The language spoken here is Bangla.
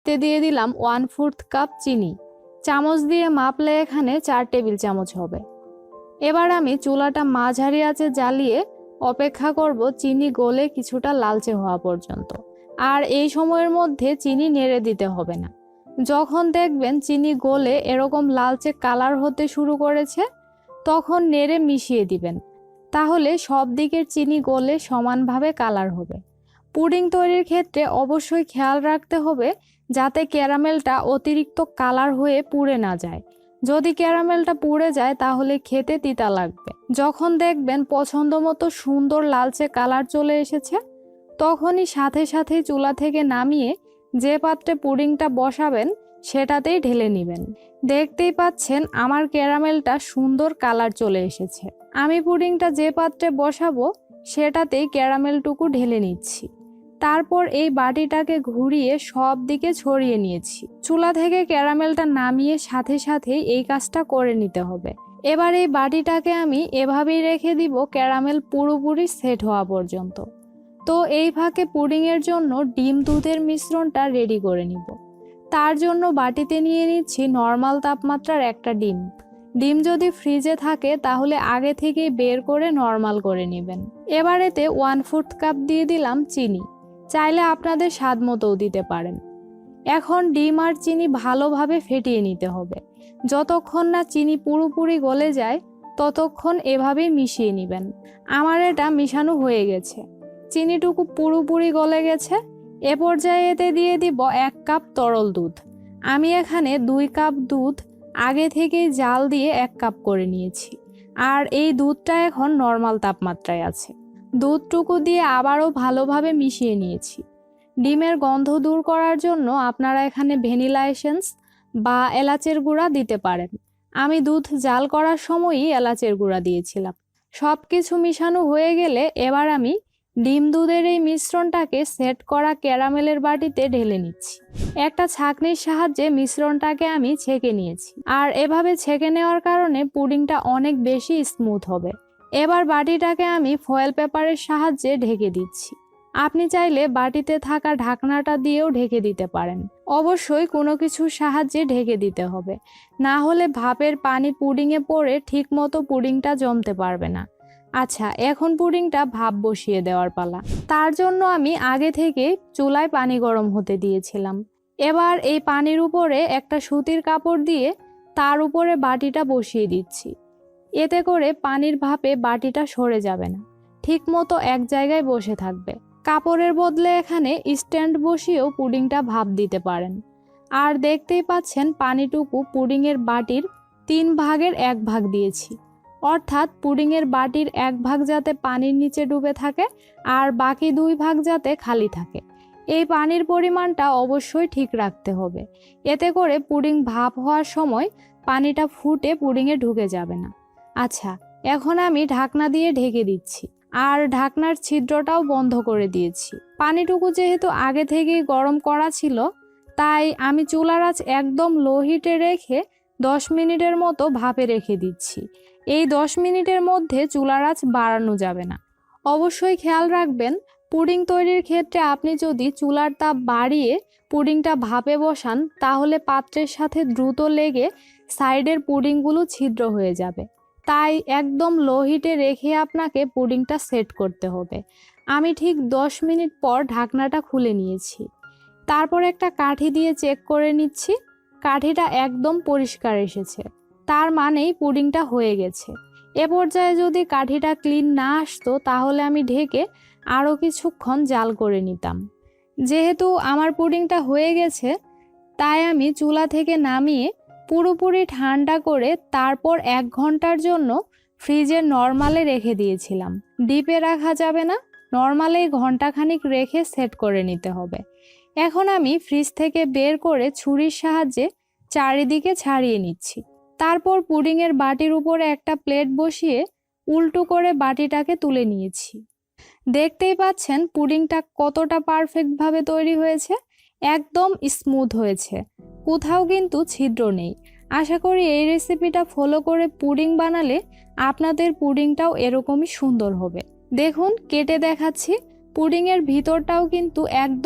তে দিয়ে দিলাম 1/4 কাপ চিনি। চামচ দিয়ে মাপলে এখানে 4 টেবিল চামচ হবে। এবার আমি চুলাটা মাঝারি আঁচে জ্বালিয়ে অপেক্ষা করব চিনি গলে কিছুটা লালচে হওয়া পর্যন্ত। আর এই সময়ের মধ্যে চিনি নেড়ে দিতে হবে না। যখন দেখবেন চিনি গলে এরকম লালচে কালার হতে শুরু করেছে, তখন নেড়ে মিশিয়ে দিবেন। তাহলে সব দিকের চিনি গলে সমানভাবে কালার হবে। পুডিং তৈরির ক্ষেত্রে অবশ্যই খেয়াল রাখতে হবে যাতে ক্যারামেলটা অতিরিক্ত কালার হয়ে পুড়ে না যায়। যদি ক্যারামেলটা পুড়ে যায় তাহলে খেতে তিতা লাগবে। যখন দেখবেন পছন্দ মতো সুন্দর লালচে কালার চলে এসেছে, তখনই সাথে সাথেই চুলা থেকে নামিয়ে যে পাত্রে পুডিংটা বসাবেন সেটাতেই ঢেলে নেবেন। দেখতেই পাচ্ছেন আমার ক্যারামেলটা সুন্দর কালার চলে এসেছে। আমি পুডিংটা যে পাত্রে বসাবো সেটাতেই ক্যারামেলটুকু ঢেলে নিচ্ছি। তারপর এই বাটিটাকে ঘুরিয়ে সব দিকে ছড়িয়ে নিয়েছি। চুলা থেকে ক্যারামেলটা নামিয়ে সাথে সাথেই এই কাজটা করে নিতে হবে। এবার এই বাটিটাকে আমি এভাবেই রেখে দিব ক্যারামেল পুরোপুরি সেট হওয়া পর্যন্ত। তো এই ফাঁকে পুডিংয়ের জন্য ডিম দুধের মিশ্রণটা রেডি করে নিব। তার জন্য বাটিতে নিয়ে নিচ্ছি নর্মাল তাপমাত্রার একটা ডিম। ডিম যদি ফ্রিজে থাকে তাহলে আগে থেকেই বের করে নর্মাল করে নেবেন। এবার এতে 1/4 কাপ দিয়ে দিলাম চিনি। চাইলে আপনাদের স্বাদ মতোও দিতে পারেন। এখন ডিম আর চিনি ভালোভাবে ফেটিয়ে নিতে হবে। যতক্ষণ না চিনি পুরোপুরি গলে যায় ততক্ষণ এভাবেই মিশিয়ে নেবেন। আমার এটা মিশানো হয়ে গেছে, চিনিটুকু পুরোপুরি গলে গেছে। এ পর্যায়ে এতে দিয়ে দিব 1 কাপ তরল দুধ। আমি এখানে 2 কাপ দুধ আগে থেকেই জাল দিয়ে 1 কাপ করে নিয়েছি। আর এই দুধটা এখন নর্মাল তাপমাত্রায় আছে। দুধটুকু দিয়ে আবারও ভালোভাবে মিশিয়ে নিয়েছি। ডিমের গন্ধ দূর করার জন্য আপনারা এখানে ভ্যানিলা এসেন্স বা এলাচের গুঁড়া দিতে পারেন। আমি দুধ জাল করার সময়ই এলাচের গুঁড়া দিয়েছিলাম। সব কিছু মিশানো হয়ে গেলে এবার আমি ডিম দুধের এই মিশ্রণটাকে সেট করা ক্যারামেলের বাটিতে ঢেলে নিচ্ছি। একটা ছাঁকনির সাহায্যে মিশ্রণটাকে আমি ছেঁকে নিয়েছি। আর এভাবে ছেঁকে নেওয়ার কারণে পুডিংটা অনেক বেশি স্মুথ হবে। এবার বাটিটাকে আমি ফয়েল পেপারের সাহায্যে ঢেকে দিচ্ছি। আপনি চাইলে বাটিতে থাকা ঢাকনাটা দিয়েও ঢেকে দিতে পারেন। অবশ্যই কোনো কিছুর সাহায্যে ঢেকে দিতে হবে, না হলে ভাপের পানি পুডিংয়ে পড়ে ঠিকমতো পুডিংটা জমতে পারবে না। আচ্ছা, এখন পুডিংটা ভাপ বসিয়ে দেওয়ার পালা। তার জন্য আমি আগে থেকে চুলায় পানি গরম হতে দিয়েছিলাম। এবার এই পানির উপরে একটা সুতির কাপড় দিয়ে তার উপরে বাটিটা বসিয়ে দিচ্ছি। এতে করে পানির ভাপে বাটিটা সরে যাবে না, ঠিকমতো এক জায়গায় বসে থাকবে। কাপড়ের বদলে এখানে স্ট্যান্ড বসিয়েও পুডিংটা ভাপ দিতে পারেন। আর দেখতেই পাচ্ছেন পানিটুকু পুডিংয়ের বাটির 3 ভাগের 1 ভাগ দিয়েছি। অর্থাৎ পুডিংয়ের বাটির 1 ভাগ যাতে পানির নিচে ডুবে থাকে আর বাকি 2 ভাগ যাতে খালি থাকে। এই পানির পরিমাণটা অবশ্যই ঠিক রাখতে হবে। এতে করে পুডিং ভাপ হওয়ার সময় পানিটা ফুটে পুডিংয়ে ঢুকে যাবে না। আচ্ছা, এখন আমি ঢাকনা দিয়ে ঢেকে দিচ্ছি আর ঢাকনার ছিদ্রটাও বন্ধ করে দিয়েছি। পানিটুকু যেহেতু আগে থেকেই গরম করা ছিল, তাই আমি চুলার আঁচ একদম লো হিটে রেখে 10 মিনিটের মতো ভাপে রেখে দিচ্ছি। এই 10 মিনিটের মধ্যে চুলার আঁচ বাড়ানো যাবে না। অবশ্যই খেয়াল রাখবেন, পুডিং তৈরির ক্ষেত্রে আপনি যদি চুলার তাপ বাড়িয়ে পুডিংটা ভাপে বসান তাহলে পাত্রের সাথে দ্রুত লেগে সাইডের পুডিংগুলো ছিদ্র হয়ে যাবে। তাই একদম লো হিটে রেখে আপনাকে পুডিংটা সেট করতে হবে। আমি ঠিক 10 মিনিট পর ঢাকনাটা খুলে নিয়েছি। তারপর একটা কাঠি দিয়ে চেক করে নিচ্ছি। কাঠিটা একদম পরিষ্কার এসেছে, তার মানেই পুডিংটা হয়ে গেছে। এ পর্যায়ে যদি কাঠিটা ক্লিন না আসতো তাহলে আমি ঢেকে আরও কিছুক্ষণ জাল করে নিতাম। যেহেতু আমার পুডিংটা হয়ে গেছে তাই আমি চুলা থেকে নামিয়ে পুরোপুরি ঠান্ডা করে তারপর 1 ঘন্টার জন্য ফ্রিজে নর্মালে রেখে দিয়েছিলাম। ডিপে রাখা যাবে না, নর্মালেই ঘন্টাখানিক রেখে সেট করে নিতে হবে। এখন আমি ফ্রিজ থেকে বের করে ছুরির সাহায্যে চারিদিকে ছাড়িয়ে নিচ্ছি। তারপর পুডিংয়ের বাটির উপরে একটা প্লেট বসিয়ে উল্টো করে বাটিটাকে তুলে নিয়েছি। দেখতেই পাচ্ছেন পুডিংটা কতটা পারফেক্টভাবে তৈরি হয়েছে, একদম স্মুথ হয়েছে, কোথাও কিন্তু ছিদ্র নেই। আশা করি এই রেসিপিটা ফলো করে পুডিং বানালে আপনাদের পুডিংটাও এরকমই সুন্দর হবে। দেখুন, কেটে দেখাচ্ছি, পুডিংয়ের ভিতরটাও কিন্তু একদম